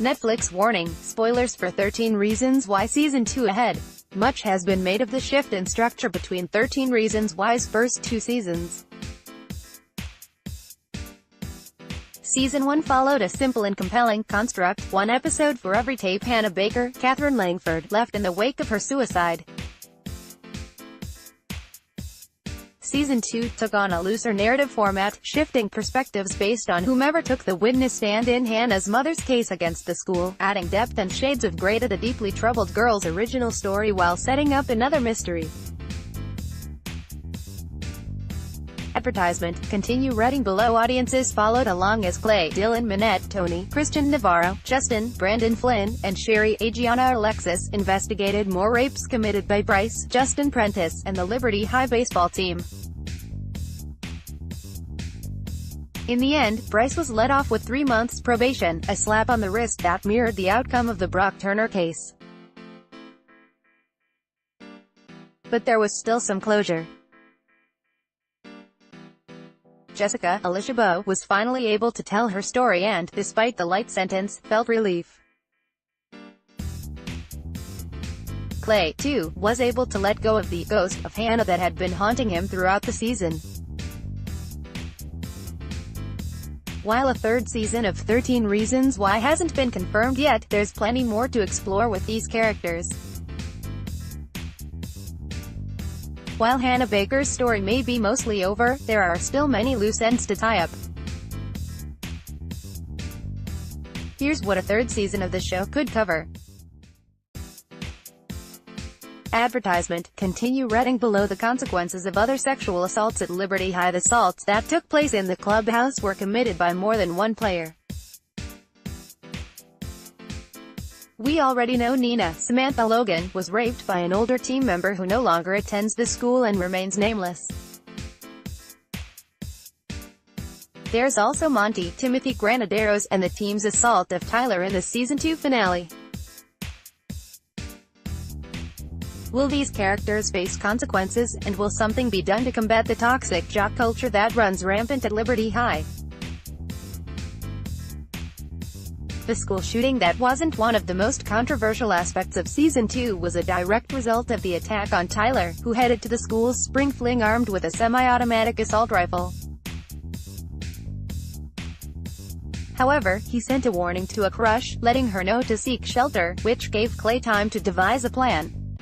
Netflix warning, spoilers for 13 Reasons Why Season 2 ahead. Much has been made of the shift in structure between 13 Reasons Why's first two seasons. Season 1 followed a simple and compelling construct, one episode for every tape Hannah Baker, Katherine Langford, left in the wake of her suicide. Season 2 took on a looser narrative format, shifting perspectives based on whomever took the witness stand in Hannah's mother's case against the school, adding depth and shades of grey to the deeply troubled girl's original story while setting up another mystery. Advertisement. Continue reading below. Audiences followed along as Clay, Dylan Minette, Tony, Christian Navarro, Justin, Brandon Flynn, and Sherry Adriana Alexis investigated more rapes committed by Bryce, Justin Prentice, and the Liberty High baseball team. In the end, Bryce was let off with 3 months probation, a slap on the wrist that mirrored the outcome of the Brock Turner case. But there was still some closure. Jessica, Alicia Bowe, was finally able to tell her story and, despite the light sentence, felt relief. Clay, too, was able to let go of the ghost of Hannah that had been haunting him throughout the season. While a third season of 13 Reasons Why hasn't been confirmed yet, there's plenty more to explore with these characters. While Hannah Baker's story may be mostly over, there are still many loose ends to tie up. Here's what a third season of the show could cover. Advertisement. Continue reading below. The consequences of other sexual assaults at Liberty High. The assaults that took place in the clubhouse were committed by more than one player. We already know Nina, Samantha Logan, was raped by an older team member who no longer attends the school and remains nameless. There's also Monty, Timothy Granaderos, and the team's assault of Tyler in the Season 2 finale. Will these characters face consequences, and will something be done to combat the toxic jock culture that runs rampant at Liberty High? The school shooting that wasn't one of the most controversial aspects of Season 2 was a direct result of the attack on Tyler, who headed to the school's spring fling armed with a semi-automatic assault rifle. However, he sent a warning to a crush, letting her know to seek shelter, which gave Clay time to devise a plan.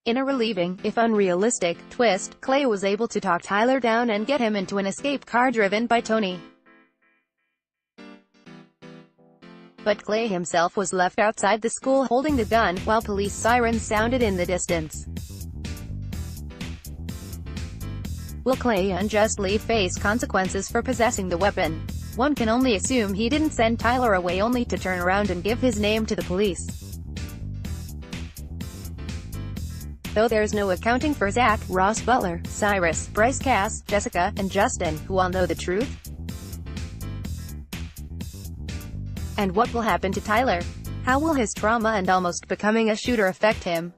In a relieving, if unrealistic, twist, Clay was able to talk Tyler down and get him into an escape car driven by Tony. But Clay himself was left outside the school holding the gun, while police sirens sounded in the distance. Will Clay unjustly face consequences for possessing the weapon? One can only assume he didn't send Tyler away only to turn around and give his name to the police. Though there's no accounting for Zach, Ross Butler, Cyrus, Bryce Cass, Jessica, and Justin, who all know the truth. And what will happen to Tyler? How will his trauma and almost becoming a shooter affect him?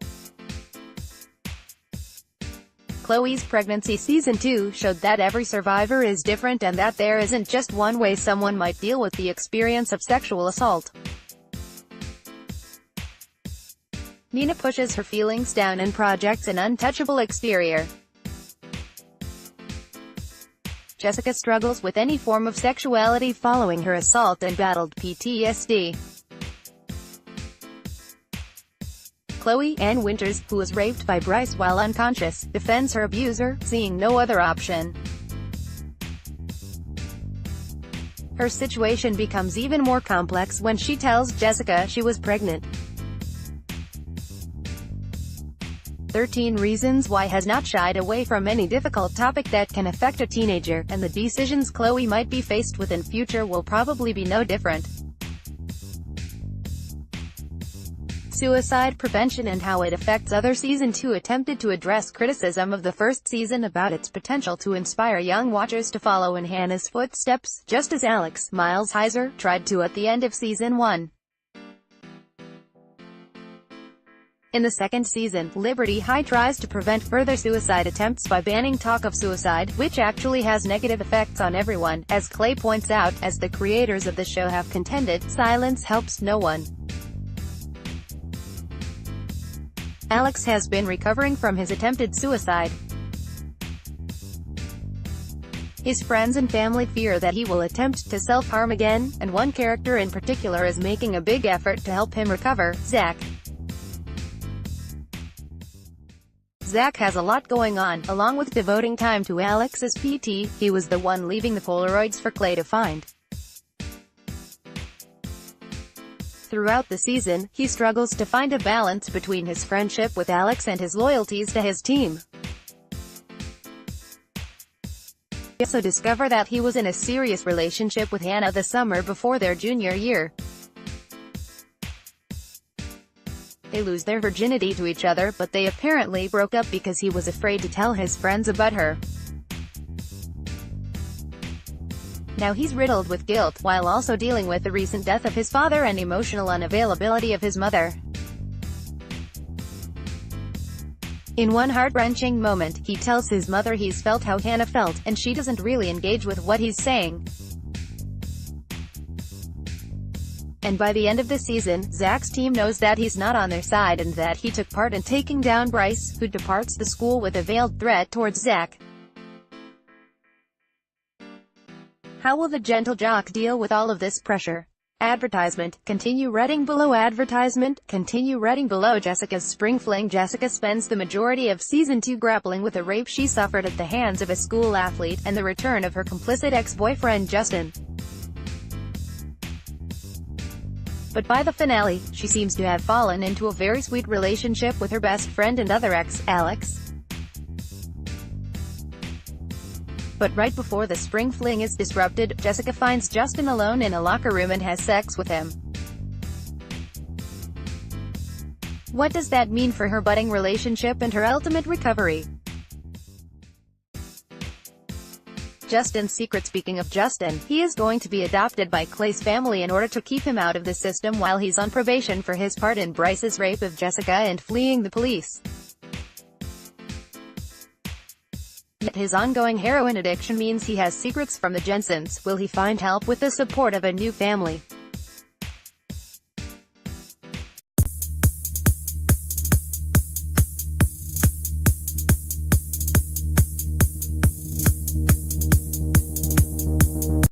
Chloe's pregnancy. Season 2 showed that every survivor is different and that there isn't just one way someone might deal with the experience of sexual assault. Nina pushes her feelings down and projects an untouchable exterior. Jessica struggles with any form of sexuality following her assault and battled PTSD. Chloe, Ann Winters, who was raped by Bryce while unconscious, defends her abuser, seeing no other option. Her situation becomes even more complex when she tells Jessica she was pregnant. 13 Reasons Why has not shied away from any difficult topic that can affect a teenager, and the decisions Chloe might be faced with in future will probably be no different. Suicide prevention and how it affects others. Season 2 attempted to address criticism of the first season about its potential to inspire young watchers to follow in Hannah's footsteps, just as Alex Miles Heiser tried to at the end of Season 1. In the second season, Liberty High tries to prevent further suicide attempts by banning talk of suicide, which actually has negative effects on everyone. As Clay points out, as the creators of the show have contended, silence helps no one. Alex has been recovering from his attempted suicide. His friends and family fear that he will attempt to self-harm again, and one character in particular is making a big effort to help him recover, Zach. Zach has a lot going on. Along with devoting time to Alex's PT, he was the one leaving the Polaroids for Clay to find. Throughout the season, he struggles to find a balance between his friendship with Alex and his loyalties to his team. We also discover that he was in a serious relationship with Hannah the summer before their junior year. They lose their virginity to each other, but they apparently broke up because he was afraid to tell his friends about her. Now he's riddled with guilt, while also dealing with the recent death of his father and emotional unavailability of his mother. In one heart-wrenching moment, he tells his mother he's felt how Hannah felt, and she doesn't really engage with what he's saying. And by the end of the season, Zach's team knows that he's not on their side and that he took part in taking down Bryce, who departs the school with a veiled threat towards Zach. How will the gentle jock deal with all of this pressure? Advertisement. Continue reading below. Advertisement. Continue reading below. Jessica's spring fling. Jessica spends the majority of season 2 grappling with the rape she suffered at the hands of a school athlete, and the return of her complicit ex-boyfriend Justin. But by the finale, she seems to have fallen into a very sweet relationship with her best friend and other ex, Alex. But right before the spring fling is disrupted, Jessica finds Justin alone in a locker room and has sex with him. What does that mean for her budding relationship and her ultimate recovery? Justin's secret. Speaking of Justin, he is going to be adopted by Clay's family in order to keep him out of the system while he's on probation for his part in Bryce's rape of Jessica and fleeing the police. Yet his ongoing heroin addiction means he has secrets from the Jensens. Will he find help with the support of a new family?